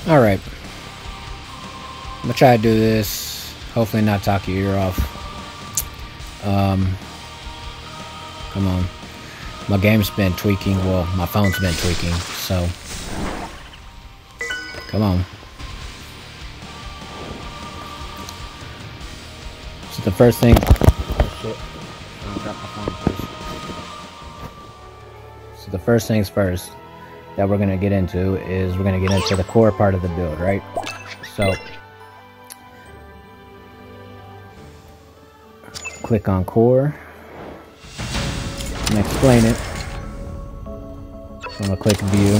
Alright. I'm gonna try to do this. Hopefully not talk your ear off. Come on. My game's been tweaking. Well, my phone's been tweaking, so. Come on. So the first thing. Oh shit. I'm gonna drop my phone first. So the first things first that we're gonna get into is we're gonna get into the core part of the build, right? So click on core and explain it. I'm gonna click view.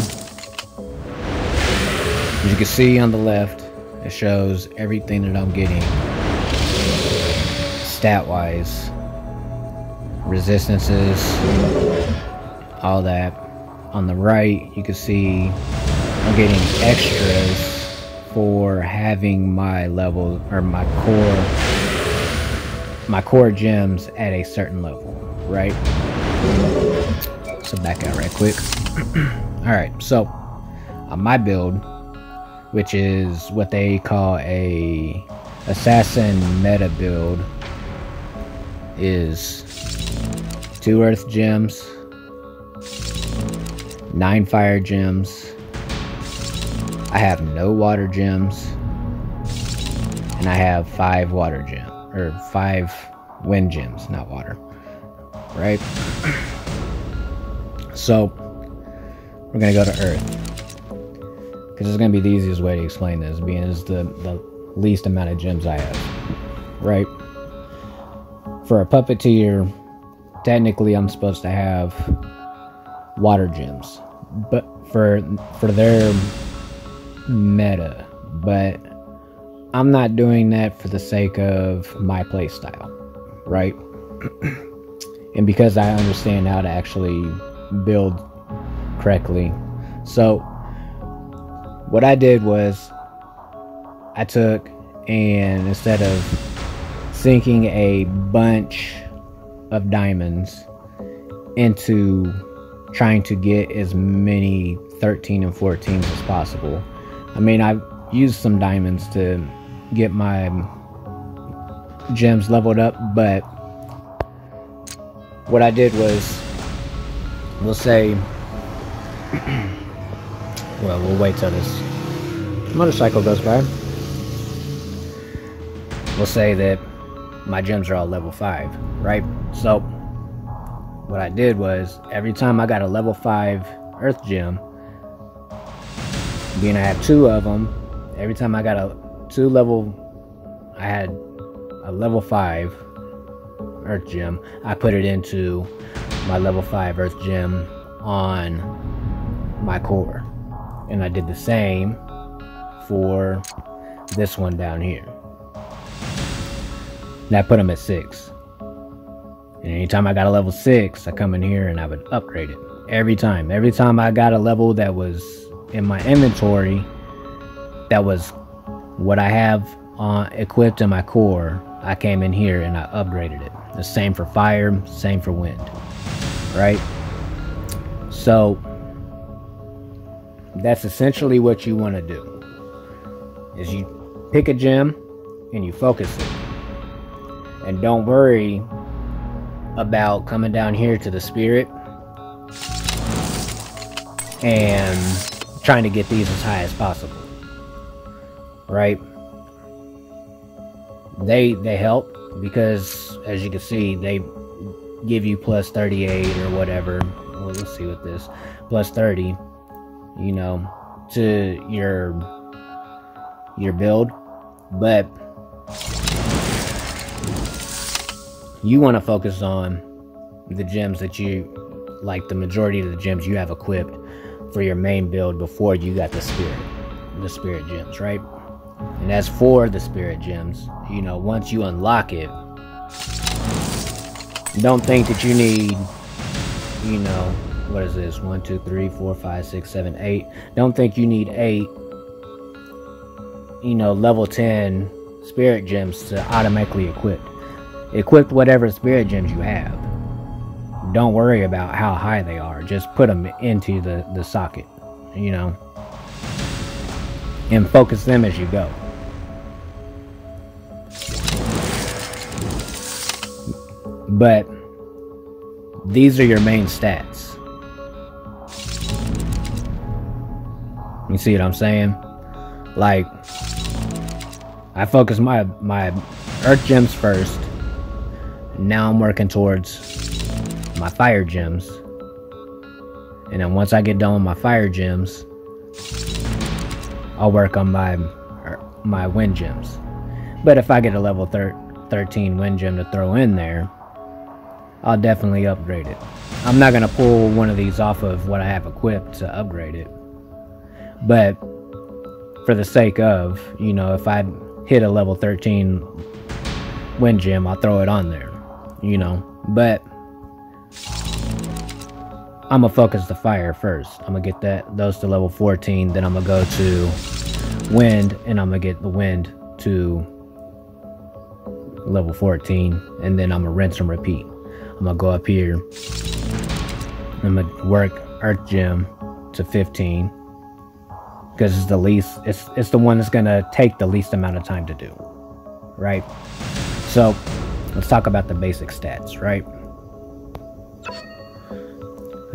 As you can see on the left, it shows everything that I'm getting stat wise, resistances, all that. On the right, you can see I'm getting extras for having my level or my core gems at a certain level, right? So back out right quick. Alright, so on my build, which is what they call a assassin meta build, is 2 earth gems, 9 fire gems, I have no water gems, and I have 5 water gems, or 5 wind gems, not water, right? So we're gonna go to earth, because it's gonna be the easiest way to explain this, being it's the least amount of gems I have, right? For a puppeteer, technically I'm supposed to have water gems, but for their meta, but I'm not doing that for the sake of my playstyle, right? And because I understand how to actually build correctly. So what I did was I took and instead of sinking a bunch of diamonds into trying to get as many 13 and 14s as possible. I mean, I used some diamonds to get my gems leveled up, but what I did was, we'll say, well, we'll wait till this motorcycle goes by. We'll say that my gems are all level 5, right? So what I did was, every time I got a level 5 earth gem, being I have 2 of them, every time I got I had a level 5 earth gem, I put it into my level 5 earth gem on my core. And I did the same for this one down here. And I put them at 6. And anytime I got a level 6, I come in here and I would upgrade it. Every time I got a level that was in my inventory, that was what I have equipped in my core, I came in here and I upgraded it. The same for fire, same for wind, right? So that's essentially what you want to do, is you pick a gem and you focus it, and don't worry about coming down here to the spirit and trying to get these as high as possible, right? They help because, as you can see, they give you plus 38 or whatever. Well, let's see what this plus 30, you know, to your build. But you want to focus on the gems that you like, the majority of the gems you have equipped for your main build before you got the spirit gems, right? And as for the spirit gems, you know, once you unlock it, don't think that you need, you know, what is this, 1 2 3 4 5 6 7 8, don't think you need 8, you know, level 10 spirit gems to automatically equip whatever spirit gems you have. Don't worry about how high they are, just put them into the socket, you know. and focus them as you go. But these are your main stats. You see what I'm saying? Like, I focus my earth gems first. Now I'm working towards my fire gems. And then once I get done with my fire gems, I'll work on my wind gems. But if I get a level 13 wind gem to throw in there, I'll definitely upgrade it. I'm not going to pull one of these off of what I have equipped to upgrade it. But for the sake of, you know, if I hit a level 13 wind gem, I'll throw it on there, you know. But I'm going to focus the fire first. I'm going to get those to level 14. Then I'm going to go to wind, and I'm going to get the wind to level 14. And then I'm going to rinse and repeat. I'm going to go up here. I'm going to work earth gem to 15. Because it's the least, it's the one that's going to take the least amount of time to do. Right? So, let's talk about the basic stats, right?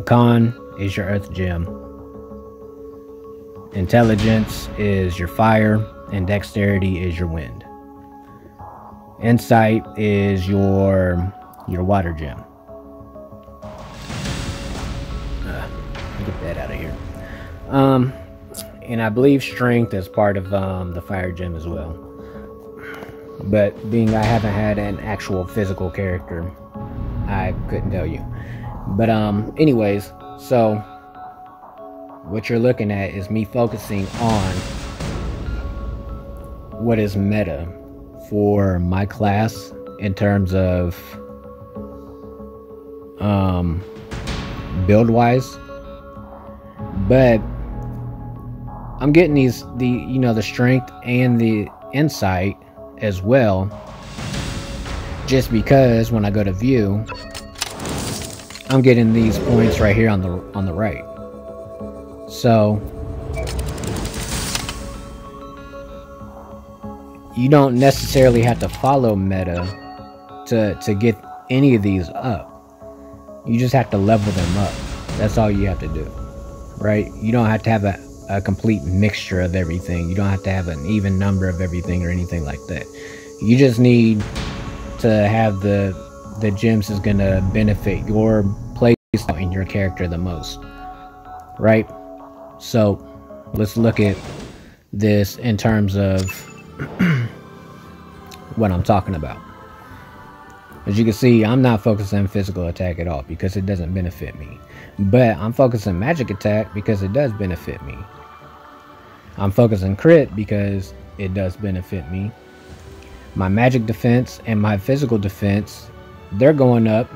Con is your earth gem. Intelligence is your fire, and dexterity is your wind. Insight is your water gem. Get that out of here. And I believe strength is part of the fire gem as well. But being I haven't had an actual physical character, I couldn't tell you. But anyways, so what you're looking at is me focusing on what is meta for my class in terms of build wise. But I'm getting the strength and the insight as well, just because when I go to view, I'm getting these points right here on the right. So you don't necessarily have to follow meta to get any of these up. You just have to level them up. That's all you have to do, right? You don't have to have a complete mixture of everything. You don't have to have an even number of everything or anything like that. You just need to have the gems is going to benefit your play style and your character the most, right? So let's look at this in terms of what I'm talking about. As you can see, I'm not focusing physical attack at all because it doesn't benefit me. But I'm focusing magic attack because it does benefit me. I'm focusing crit because it does benefit me. My magic defense and my physical defense, they're going up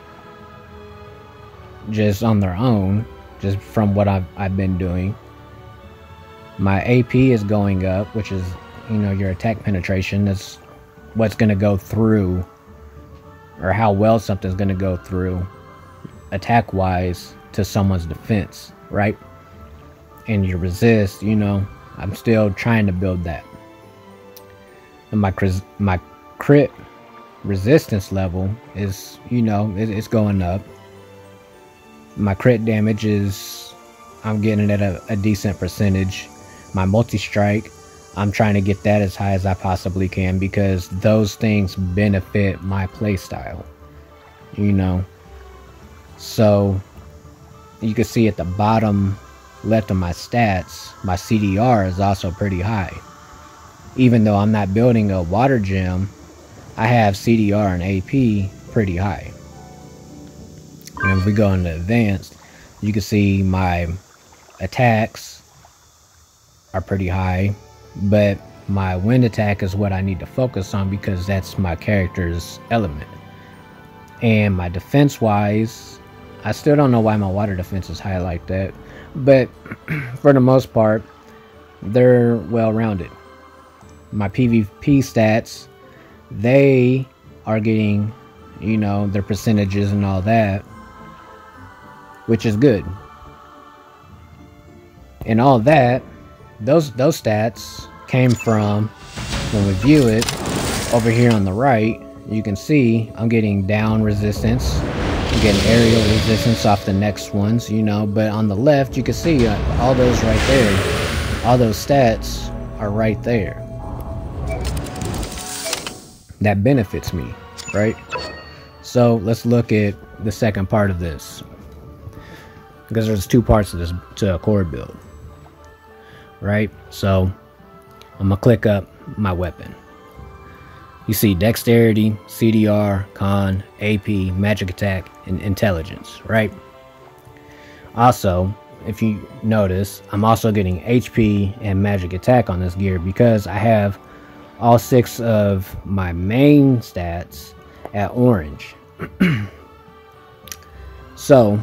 just on their own, just from what I've been doing. My AP is going up, which is, your attack penetration. That's what's going to go through, or how well something's going to go through attack wise to someone's defense, right? And your resist, I'm still trying to build that. And my crit resistance level is, it's going up. My crit damage is, I'm getting it at a decent percentage. My multi-strike, I'm trying to get that as high as I possibly can because those things benefit my playstyle, So you can see at the bottom left of my stats, my CDR is also pretty high. Even though I'm not building a water gem, I have CDR and AP pretty high. And if we go into advanced, you can see my attacks are pretty high, but my wind attack is what I need to focus on because that's my character's element. And my defense wise, I still don't know why my water defense is high like that, but for the most part, they're well rounded. My PvP stats, they are getting, their percentages and all that, which is good. And all that those stats came from, when we view it over here on the right, you can see I'm getting down resistance, I'm getting aerial resistance off the next ones, you know, but on the left you can see all those right there, all those stats are right there. That benefits me, right? So let's look at the second part of this, because there's two parts of this to a core build, right? So I'm gonna click up my weapon. You see dexterity, CDR, con, AP, magic attack, and intelligence, right? Also, if you notice, I'm also getting HP and magic attack on this gear because I have all 6 of my main stats at orange. So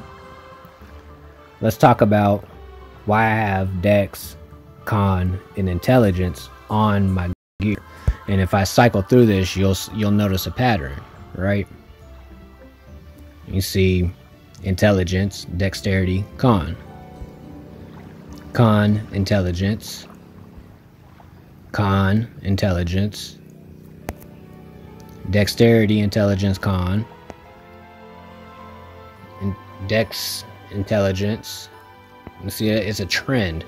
let's talk about why I have dex, con, and intelligence on my gear. And if I cycle through this, you'll notice a pattern, right? You see intelligence, dexterity, con, intelligence, con, intelligence, dexterity, intelligence, con, and dex, intelligence. You see, it's a trend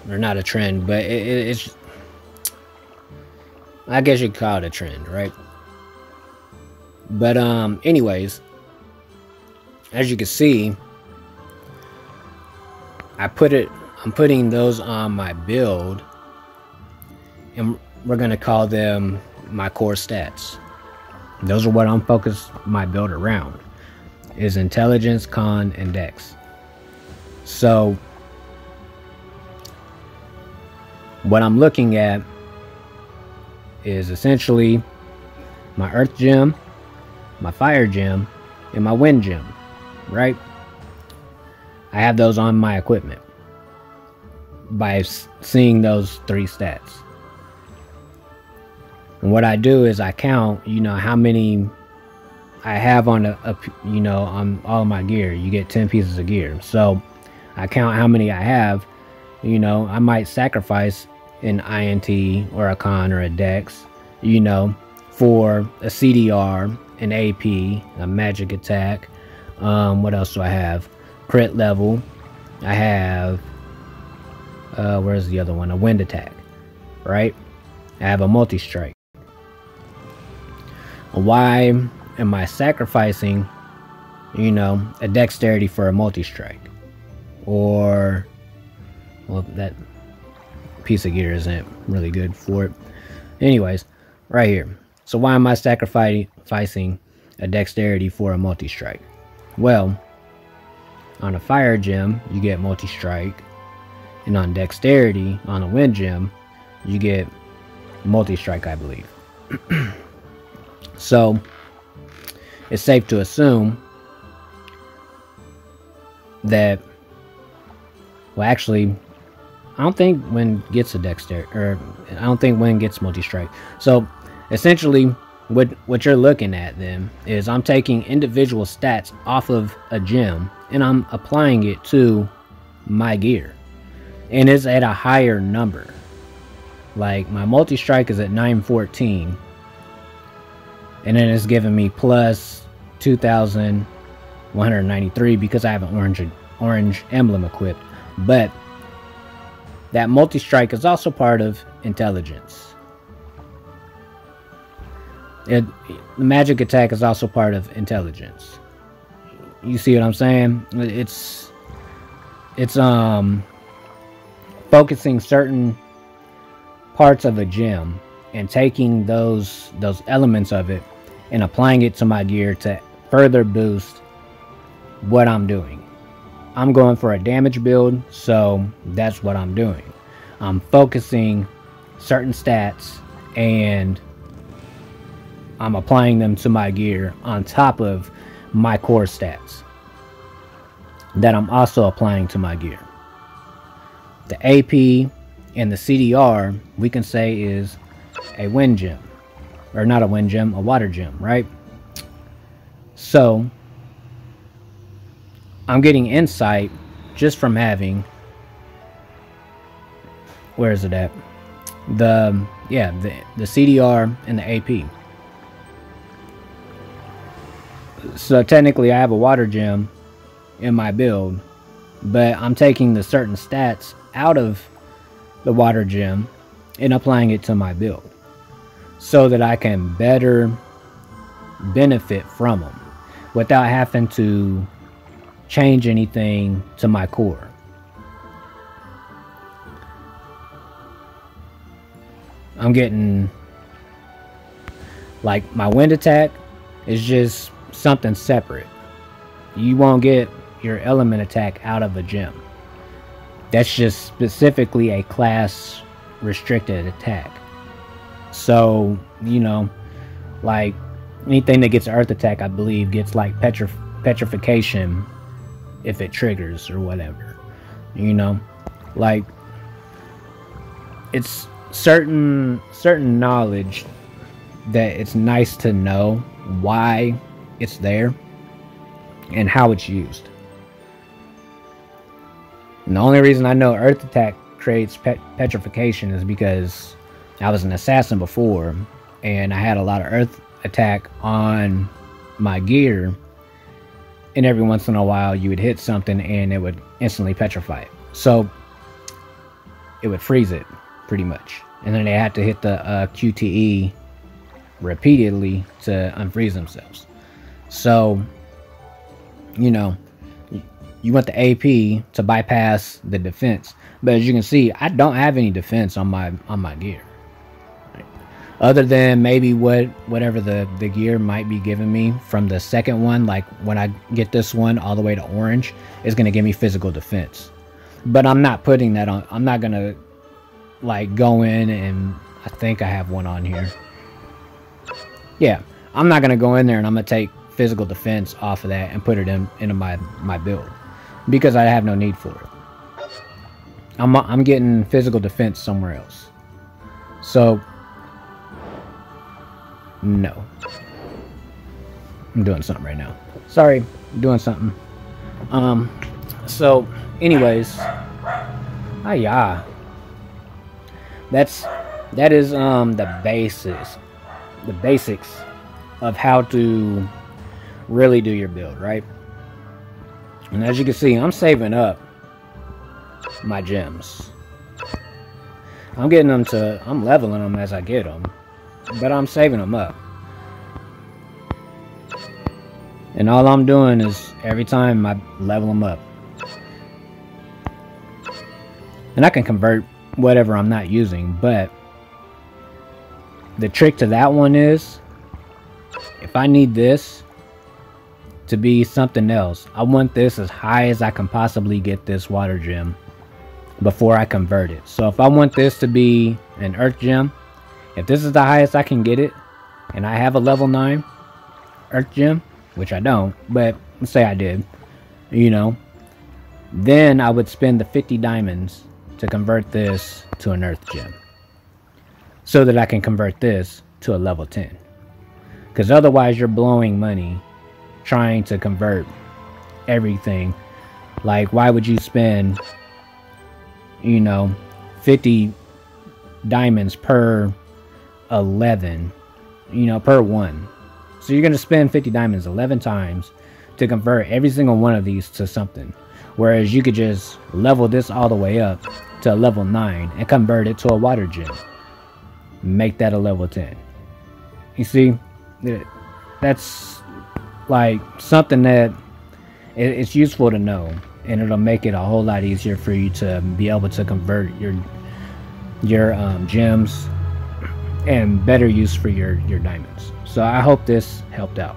or not a trend, but it's, I guess you could call it a trend, right? But anyways, as you can see, I'm putting those on my build, and we're gonna call them my core stats. Those are what I'm focused my build around, is intelligence, con, and dex. So what I'm looking at is essentially my earth gem, my fire gem, and my wind gem, right? I have those on my equipment by seeing those 3 stats. And what I do is I count, you know, how many I have on you know, on all of my gear. You get 10 pieces of gear, so I count how many I have. You know, I might sacrifice an INT or a con or a dex, you know, for a CDR, an AP, a magic attack. What else do I have? Crit level. I have where's the other one? A wind attack, right? I have a multi-strike. Why am I sacrificing, you know, a dexterity for a multi-strike? Or, well, that piece of gear isn't really good for it. Anyways, right here. So why am I sacrificing a dexterity for a multi-strike? Well, on a fire gem, you get multi-strike. And on dexterity, on a wind gem, you get multi-strike, I believe. So it's safe to assume that, well, actually, I don't think wind gets a dexterity, or I don't think wind gets multi-strike. So essentially what you're looking at then is I'm taking individual stats off of a gem and I'm applying it to my gear, and it's at a higher number. Like my multi-strike is at 914, and then it's giving me plus 2,193 because I have an orange emblem equipped. But that multi-strike is also part of intelligence. The magic attack is also part of intelligence. You see what I'm saying? It's focusing certain parts of a gem and taking those elements of it and applying it to my gear to further boost what I'm doing. I'm going for a damage build, so that's what I'm doing. I'm focusing certain stats and I'm applying them to my gear on top of my core stats that I'm also applying to my gear. The AP and the CDR, we can say, is a wind gem, or not a wind gem, a water gem, right? So I'm getting insight just from having where is it at? The CDR and the AP. So technically I have a water gem in my build, but I'm taking the certain stats out of the water gem and applying it to my build so that I can better benefit from them without having to change anything to my core. I'm getting, like, my wind attack is just something separate. You won't get your element attack out of a gem. That's just specifically a class restricted attack. So, you know, like anything that gets earth attack, I believe, gets like petrification if it triggers or whatever. You know, like it's certain knowledge that it's nice to know why it's there and how it's used. And the only reason I know earth attack creates petrification is because I was an assassin before and I had a lot of earth attack on my gear, and every once in a while you would hit something and it would instantly petrify it. So it would freeze it pretty much, and then they had to hit the QTE repeatedly to unfreeze themselves. So, you know, you want the AP to bypass the defense, but as you can see, I don't have any defense on my gear, other than maybe whatever the gear might be giving me from the second one. Like when I get this one all the way to orange, it's going to give me physical defense, but I'm not putting that on. I'm not going to like go in, and I think I have one on here. Yeah, I'm not going to go in there and I'm going to take physical defense off of that and put it into my build, because I have no need for it. I'm getting physical defense somewhere else. So no, I'm doing something right now. Sorry, I'm doing something. So anyways, yeah, that is the basics of how to really do your build, right? And as you can see, I'm saving up my gems. I'm leveling them as I get them, but I'm saving them up. And all I'm doing is every time I level them up, and I can convert whatever I'm not using, but the trick to that one is, if I need this to be something else, I want this as high as I can possibly get this water gem before I convert it. So if I want this to be an earth gem, if this is the highest I can get it, and I have a level 9 earth gem, which I don't, but let's say I did, you know, then I would spend the 50 diamonds to convert this to an earth gem, so that I can convert this to a level 10. Because otherwise you're blowing money trying to convert everything. Like, why would you spend, you know, 50 diamonds per 11, you know, per one? So you're going to spend 50 diamonds 11 times to convert every single one of these to something. Whereas you could just level this all the way up to a level 9 and convert it to a water gem. Make that a level 10. You see, that's like something that it's useful to know, and it'll make it a whole lot easier for you to be able to convert your gems and better use for your diamonds. So I hope this helped out.